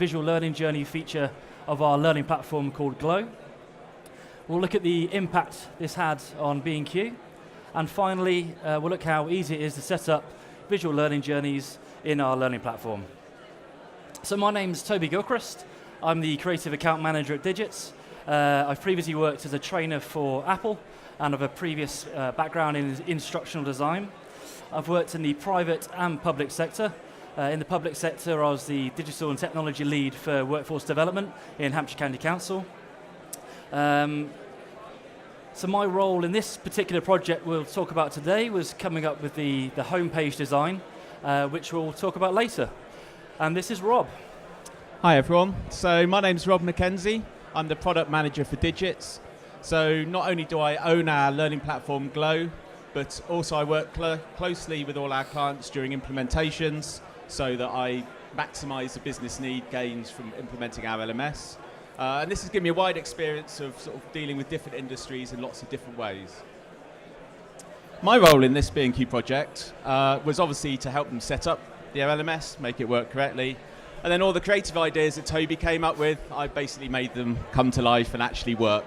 visual learning journey feature of our learning platform called Glo. We'll look at the impact this had on B&Q, and finally, we'll look how easy it is to set up visual learning journeys in our learning platform. So my name's Toby Gilchrist. I'm the Creative Account Manager at Digits. I've previously worked as a trainer for Apple, and have a previous background in instructional design. I've worked in the private and public sector. In the public sector, I was the digital and technology lead for workforce development in Hampshire County Council. So my role in this particular project we'll talk about today was coming up with the homepage design, which we'll talk about later. And this is Rob. Hi everyone. So my name's Rob McKenzie. I'm the product manager for Digits. So not only do I own our learning platform Glo, but also I work closely with all our clients during implementations so that I maximize the business need gains from implementing our LMS. And this has given me a wide experience of sort of dealing with different industries in lots of different ways. My role in this B&Q project was obviously to help them set up the LMS, make it work correctly, and then all the creative ideas that Toby came up with, I basically made them come to life and actually work.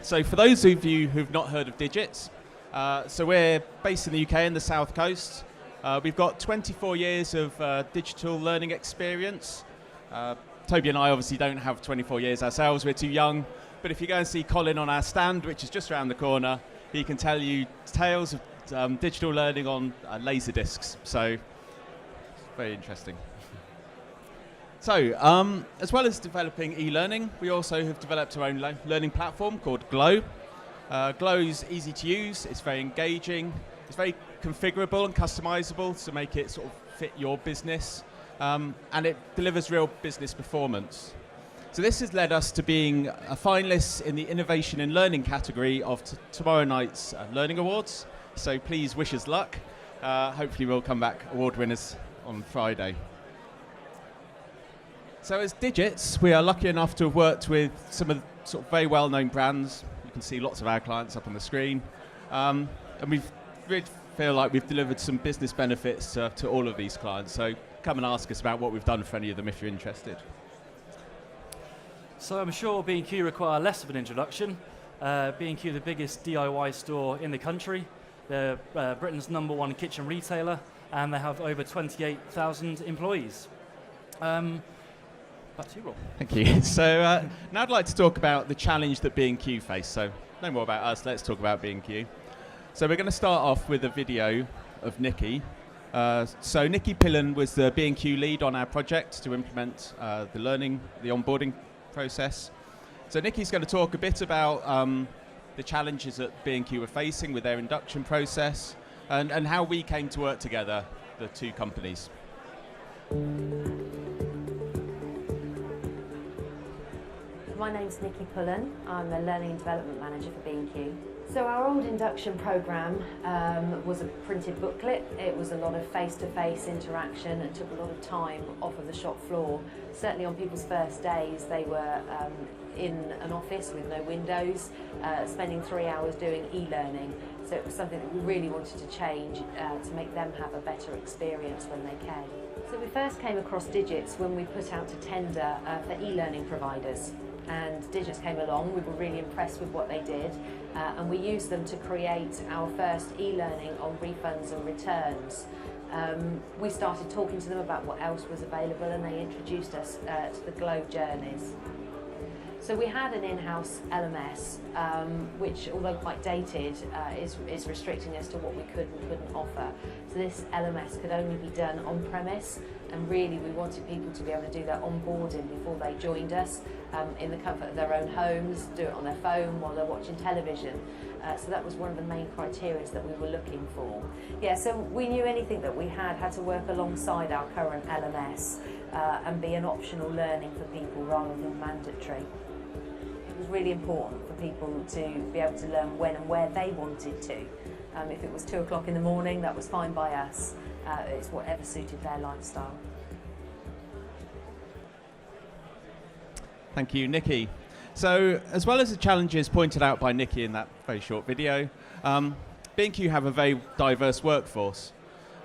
So for those of you who've not heard of Digits, so we're based in the UK in the South Coast. We've got 24 years of digital learning experience. Toby and I obviously don't have 24 years ourselves, we're too young, but if you go and see Colin on our stand, which is just around the corner, he can tell you tales of digital learning on laser discs, so very interesting. So, as well as developing e-learning, we also have developed our own learning platform called Glo. Glo is easy to use, it's very engaging, it's very configurable and customizable to make it sort of fit your business, and it delivers real business performance. So this has led us to being a finalist in the Innovation in Learning category of tomorrow night's Learning Awards. So please wish us luck. Hopefully we'll come back award winners on Friday. So as Digits, we are lucky enough to have worked with some of the sort of very well-known brands. You can see lots of our clients up on the screen. And we really feel like we've delivered some business benefits to all of these clients. So come and ask us about what we've done for any of them if you're interested. So I'm sure B&Q require less of an introduction. B&Q, the biggest DIY store in the country. They're Britain's #1 kitchen retailer, and they have over 28,000 employees. Back to you, Rob. Thank you. So now I'd like to talk about the challenge that B&Q faced. So no more about us, let's talk about B&Q. So we're going to start off with a video of Nikki. So Nikki Pillen was the B&Q lead on our project to implement the onboarding process. So Nikki's going to talk a bit about the challenges that B&Q were facing with their induction process and how we came to work together, the two companies. My name's Nikki Pullen. I'm a Learning and Development Manager for B&Q. So our old induction programme was a printed booklet. It was a lot of face-to-face interaction and took a lot of time off of the shop floor. Certainly on people's first days, they were in an office with no windows, spending 3 hours doing e-learning. So it was something that we really wanted to change to make them have a better experience when they came. So we first came across Digits when we put out a tender for e-learning providers. And Digits came along, we were really impressed with what they did, and we used them to create our first e-learning on refunds and returns. We started talking to them about what else was available, and they introduced us to the Glo journeys. So we had an in-house LMS, which, although quite dated, is restricting us to what we could and couldn't offer. So this LMS could only be done on-premise, and really we wanted people to be able to do their onboarding before they joined us, in the comfort of their own homes, do it on their phone while they're watching television. So that was one of the main criteria that we were looking for. Yeah, so we knew anything that we had to work alongside our current LMS and be an optional learning for people rather than mandatory. It was really important for people to be able to learn when and where they wanted to. If it was 2 o'clock in the morning, that was fine by us. It's whatever suited their lifestyle. Thank you, Nikki. So, as well as the challenges pointed out by Nikki in that very short video, B&Q have a very diverse workforce.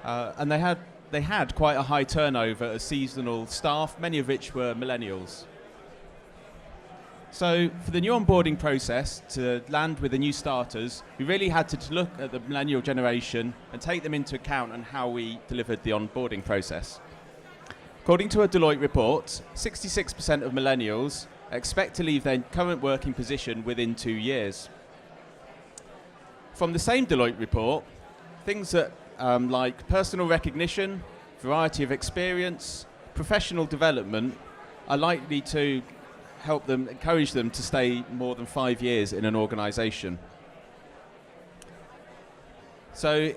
And they had they had quite a high turnover of seasonal staff, many of which were millennials. So for the new onboarding process to land with the new starters, we really had to look at the millennial generation and take them into account on how we delivered the onboarding process. According to a Deloitte report, 66% of millennials expect to leave their current working position within 2 years. From the same Deloitte report, things that like personal recognition, variety of experience, professional development are likely to encourage them to stay more than 5 years in an organisation. So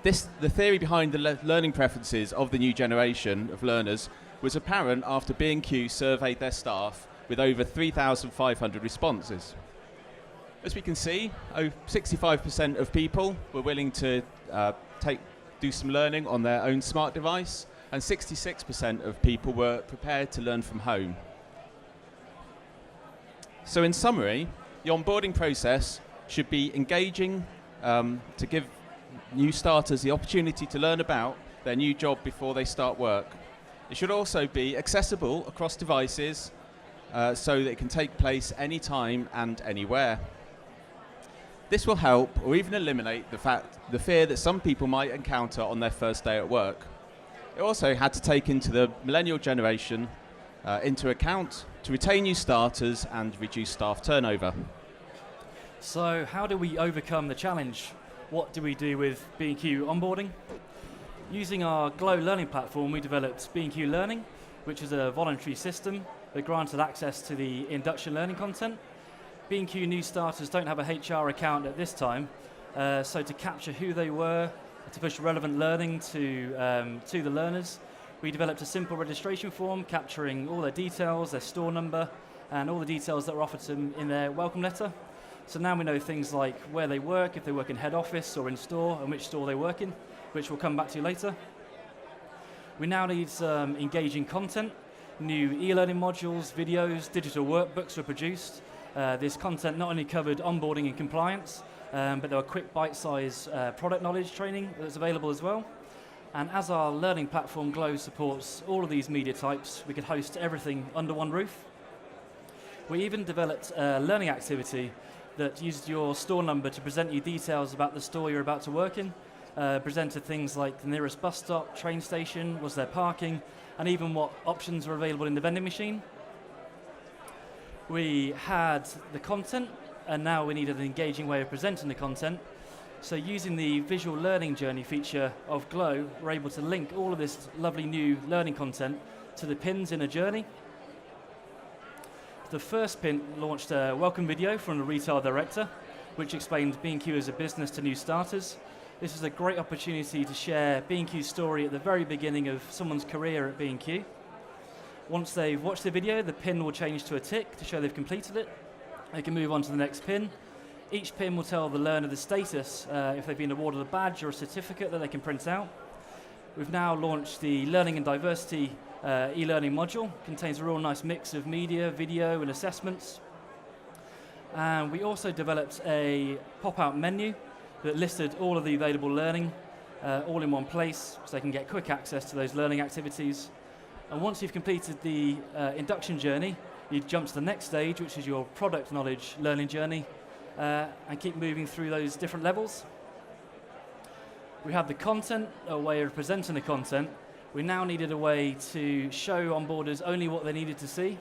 the theory behind the learning preferences of the new generation of learners was apparent after B&Q surveyed their staff with over 3,500 responses. As we can see, 65% of people were willing to do some learning on their own smart device, and 66% of people were prepared to learn from home. So in summary, the onboarding process should be engaging to give new starters the opportunity to learn about their new job before they start work. It should also be accessible across devices so that it can take place anytime and anywhere. This will help or even eliminate the fear that some people might encounter on their first day at work. It also had to take into the millennial generation into account to retain new starters and reduce staff turnover. So how do we overcome the challenge? What do we do with B&Q onboarding? Using our Glow learning platform, we developed B&Q Learning, which is a voluntary system that granted access to the induction learning content. B&Q new starters don't have a HR account at this time, so to capture who they were, to push relevant learning to the learners, we developed a simple registration form capturing all their details, their store number, and all the details that were offered to them in their welcome letter. So now we know things like where they work, if they work in head office or in store, and which store they work in, which we'll come back to later. We now need some engaging content. New e-learning modules, videos, digital workbooks were produced. This content not only covered onboarding and compliance, but there were quick bite-sized product knowledge training that's available as well. And as our learning platform Glow supports all of these media types, we could host everything under one roof. We even developed a learning activity that used your store number to present you details about the store you're about to work in, presented things like the nearest bus stop, train station, was there parking, and even what options were available in the vending machine. We had the content, and now we needed an engaging way of presenting the content. So using the visual learning journey feature of Glow, we're able to link all of this lovely new learning content to the pins in a journey. The first pin launched a welcome video from the retail director, which explained B&Q as a business to new starters. This is a great opportunity to share B&Q's story at the very beginning of someone's career at B&Q. Once they've watched the video, the pin will change to a tick to show they've completed it. They can move on to the next pin. Each pin will tell the learner the status, if they've been awarded a badge or a certificate that they can print out. We've now launched the Learning and Diversity e-learning module. Contains a real nice mix of media, video, and assessments. And we also developed a pop-out menu that listed all of the available learning all in one place, so they can get quick access to those learning activities. And once you've completed the induction journey, you jump to the next stage, which is your product knowledge learning journey, and keep moving through those different levels. We had the content, a way of presenting the content. We now needed a way to show onboarders only what they needed to see.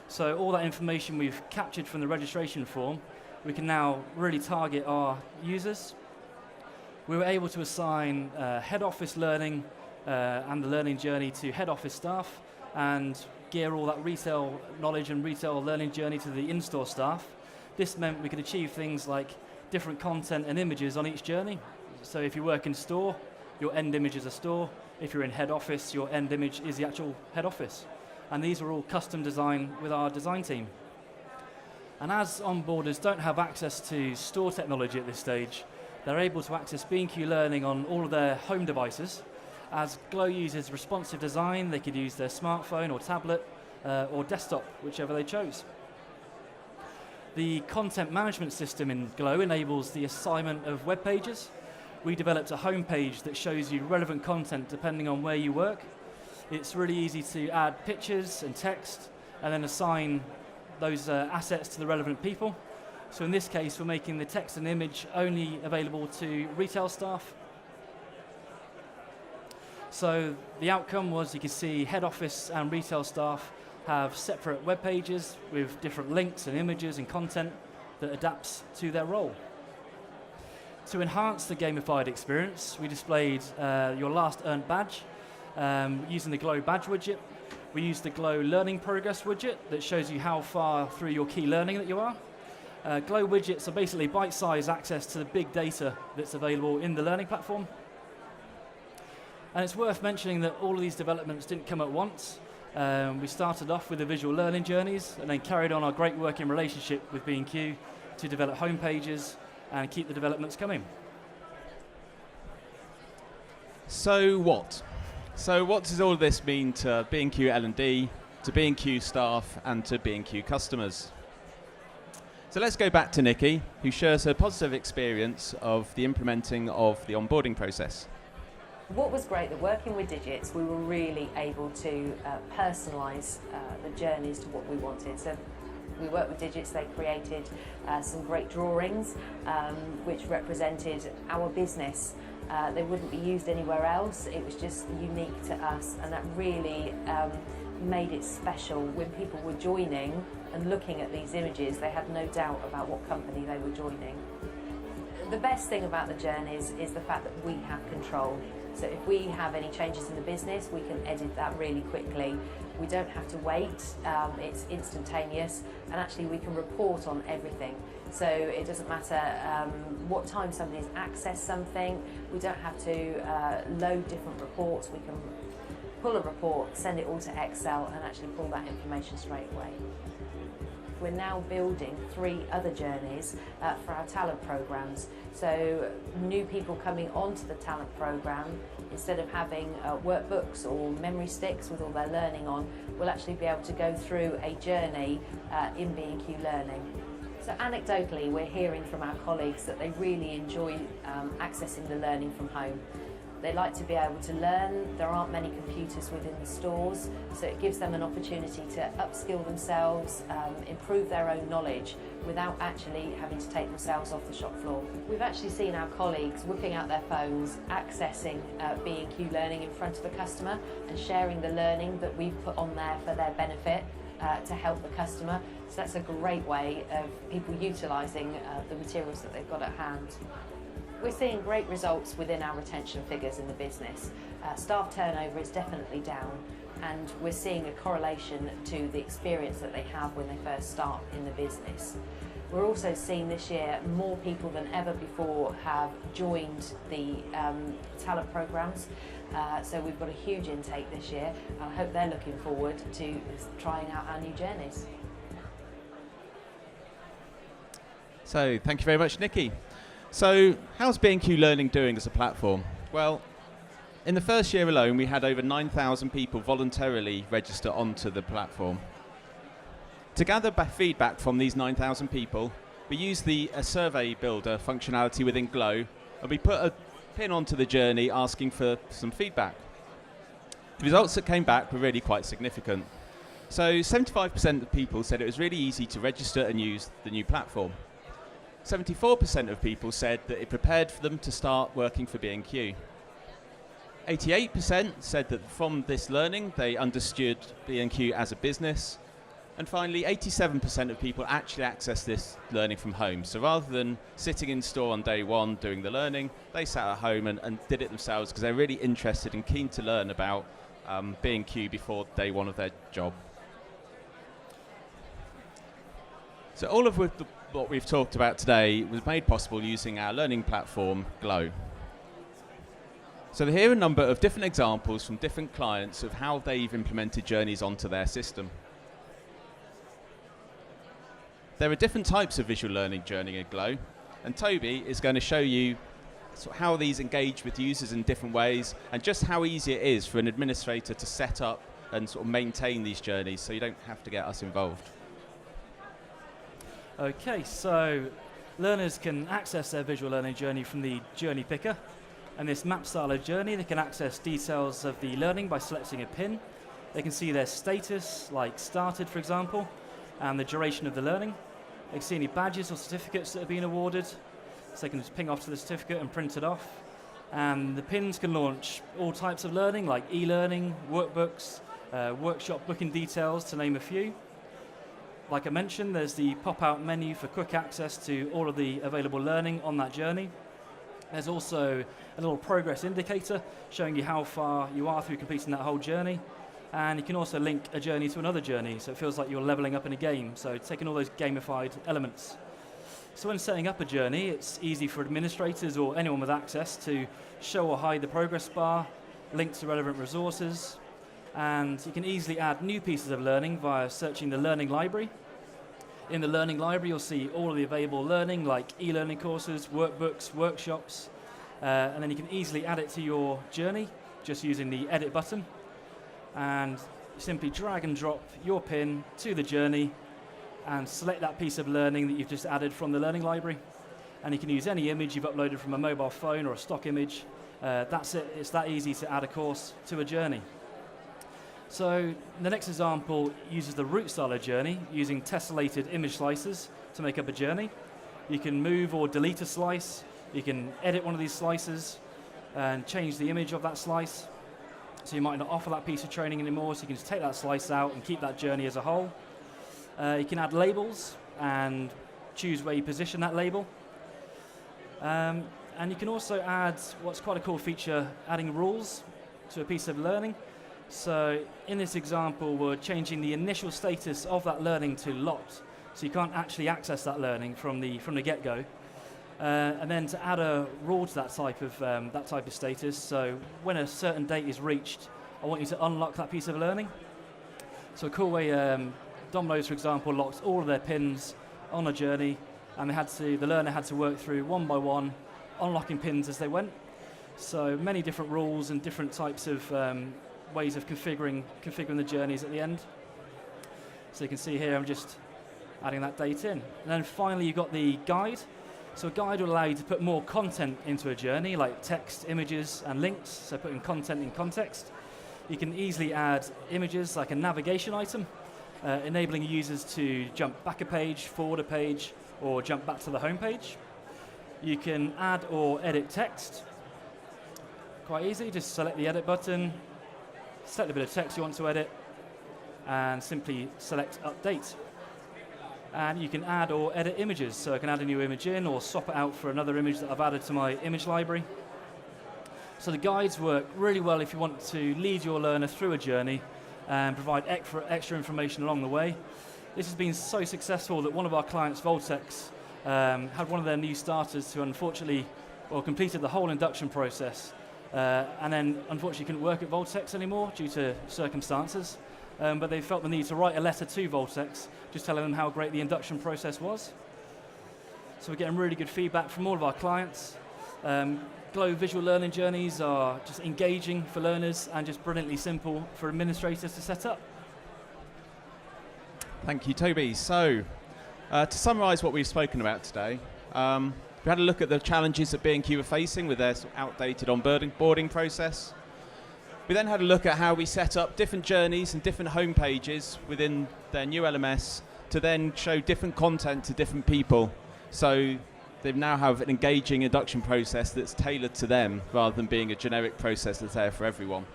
So all that information we've captured from the registration form, we can now really target our users. We were able to assign head office learning and the learning journey to head office staff, and gear all that retail knowledge and retail learning journey to the in-store staff. This meant we could achieve things like different content and images on each journey. So if you work in store, your end image is a store. If you're in head office, your end image is the actual head office. And these are all custom designed with our design team. And as onboarders don't have access to store technology at this stage, they're able to access B&Q Learning on all of their home devices. As Glow uses responsive design, they could use their smartphone or tablet or desktop, whichever they chose. The content management system in Glow enables the assignment of web pages. we developed a homepage that shows you relevant content depending on where you work. It's really easy to add pictures and text and then assign those assets to the relevant people. So in this case, we're making the text and image only available to retail staff. So the outcome was you can see head office and retail staff have separate web pages with different links and images and content that adapts to their role. To enhance the gamified experience, we displayed your last earned badge using the Glo badge widget. We used the Glo learning progress widget that shows you how far through your key learning that you are. Glo widgets are basically bite-sized access to the big data that's available in the learning platform. And it's worth mentioning that all of these developments didn't come at once. We started off with the visual learning journeys and then carried on our great working relationship with B&Q to develop home pages and keep the developments coming. So what? So what does all of this mean to B&Q L&D, to B&Q staff, and to B&Q customers? So let's go back to Nikki, who shares her positive experience of the implementing of the onboarding process. What was great, that working with Digits, we were really able to personalise the journeys to what we wanted. So we worked with Digits, they created some great drawings which represented our business. They wouldn't be used anywhere else, it was just unique to us, and that really made it special. When people were joining and looking at these images, they had no doubt about what company they were joining. The best thing about the journeys is the fact that we have control. So if we have any changes in the business, we can edit that really quickly. We don't have to wait, it's instantaneous, and actually we can report on everything. So it doesn't matter what time somebody's accessed something, we don't have to load different reports, we can pull a report, send it all to Excel and actually pull that information straight away. We're now building 3 other journeys for our talent programs. So new people coming onto the talent program, instead of having workbooks or memory sticks with all their learning on, will actually be able to go through a journey in B&Q Learning. So anecdotally, we're hearing from our colleagues that they really enjoy accessing the learning from home. They like to be able to learn. There aren't many computers within the stores, so it gives them an opportunity to upskill themselves, improve their own knowledge without actually having to take themselves off the shop floor. We've actually seen our colleagues whipping out their phones, accessing B&Q Learning in front of the customer and sharing the learning that we've put on there for their benefit to help the customer. So that's a great way of people utilising the materials that they've got at hand. We're seeing great results within our retention figures in the business. Staff turnover is definitely down, and we're seeing a correlation to the experience that they have when they first start in the business. We're also seeing this year more people than ever before have joined the talent programs. So we've got a huge intake this year. I hope they're looking forward to trying out our new journeys. So thank you very much, Nikki. So how's B&Q Learning doing as a platform? Well, in the first year alone, we had over 9,000 people voluntarily register onto the platform. To gather feedback from these 9,000 people, we used the survey builder functionality within Glo, and we put a pin onto the journey asking for some feedback. The results that came back were really quite significant. So 75% of people said it was really easy to register and use the new platform. 74% of people said that it prepared for them to start working for B&Q. 88% said that from this learning they understood B&Q as a business. And finally, 87% of people actually access this learning from home. So rather than sitting in store on day one doing the learning, they sat at home and did it themselves because they're really interested and keen to learn about B&Q before day one of their job. So all of what we've talked about today was made possible using our learning platform, Glo. So here are a number of different examples from different clients of how they've implemented journeys onto their system. There are different types of visual learning journey in Glo, and Toby is going to show you how these engage with users in different ways and just how easy it is for an administrator to set up and sort of maintain these journeys so you don't have to get us involved. Okay, so learners can access their visual learning journey from the journey picker. And this map style of journey, they can access details of the learning by selecting a pin. They can see their status, like started, for example, and the duration of the learning. They can see any badges or certificates that have been awarded. So they can just ping off to the certificate and print it off. And the pins can launch all types of learning, like e-learning, workbooks, workshop booking details, to name a few. Like I mentioned, there's the pop-out menu for quick access to all of the available learning on that journey. There's also a little progress indicator showing you how far you are through completing that whole journey. And you can also link a journey to another journey, so it feels like you're leveling up in a game, so taking all those gamified elements. So when setting up a journey, it's easy for administrators or anyone with access to show or hide the progress bar, link to relevant resources, and you can easily add new pieces of learning via searching the learning library. In the learning library, you'll see all of the available learning, like e-learning courses, workbooks, workshops, and then you can easily add it to your journey just using the edit button. And simply drag and drop your pin to the journey and select that piece of learning that you've just added from the learning library. And you can use any image you've uploaded from a mobile phone or a stock image. That's it. It's that easy to add a course to a journey. So the next example uses the root style of journey using tessellated image slices to make up a journey. You can move or delete a slice. You can edit one of these slices and change the image of that slice. So you might not offer that piece of training anymore, so you can just take that slice out and keep that journey as a whole. You can add labels and choose where you position that label. And you can also add what's quite a cool feature, adding rules to a piece of learning. So in this example, we're changing the initial status of that learning to locked. So you can't actually access that learning from the get-go. And then to add a rule to that type of status, so when a certain date is reached, I want you to unlock that piece of learning. So a cool way, Domino's, for example, locked all of their pins on a journey, and the learner had to work through one by one, unlocking pins as they went. So many different rules and different types of ways of configuring the journeys at the end. So you can see here, I'm just adding that date in. And then finally, you've got the guide. So a guide will allow you to put more content into a journey, like text, images, and links, so putting content in context. You can easily add images like a navigation item, enabling users to jump back a page, forward a page, or jump back to the home page. You can add or edit text. Quite easy, just select the edit button, select the bit of text you want to edit, and simply select update. And you can add or edit images, so I can add a new image in or swap it out for another image that I've added to my image library. So the guides work really well if you want to lead your learner through a journey and provide extra information along the way. This has been so successful that one of our clients, Voltex, had one of their new starters who unfortunately completed the whole induction process and then unfortunately couldn't work at Voltex anymore due to circumstances. But they felt the need to write a letter to Voltex, just telling them how great the induction process was. So we're getting really good feedback from all of our clients. Glo visual learning journeys are just engaging for learners and just brilliantly simple for administrators to set up. Thank you, Toby. So, to summarise what we've spoken about today, we had a look at the challenges that B&Q were facing with their sort of outdated onboarding process. We then had a look at how we set up different journeys and different home pages within their new LMS to then show different content to different people. So they now have an engaging induction process that's tailored to them rather than being a generic process that's there for everyone.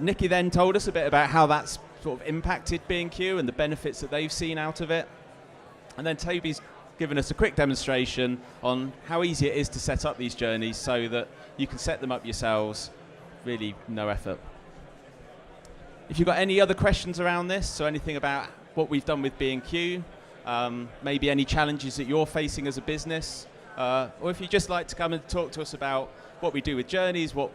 Nikki then told us a bit about how that's sort of impacted B&Q and the benefits that they've seen out of it. And then Toby's given us a quick demonstration on how easy it is to set up these journeys so that you can set them up yourselves. Really no effort. If you've got any other questions around this, so anything about what we've done with B&Q, maybe any challenges that you're facing as a business, or if you'd just like to come and talk to us about what we do with journeys, have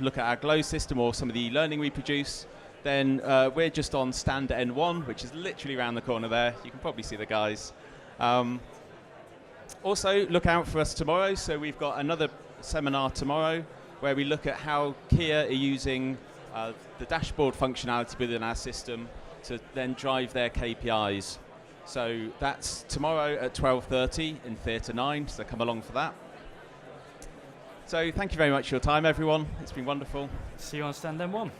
a look at our Glo system or some of the e-learning we produce, then we're just on stand N1, which is literally around the corner there. You can probably see the guys. Also, look out for us tomorrow. So we've got another seminar tomorrow where we look at how Kia are using the dashboard functionality within our system to then drive their KPIs. So that's tomorrow at 12:30 in Theatre 9, so come along for that. So thank you very much for your time, everyone. It's been wonderful. See you on stand M1.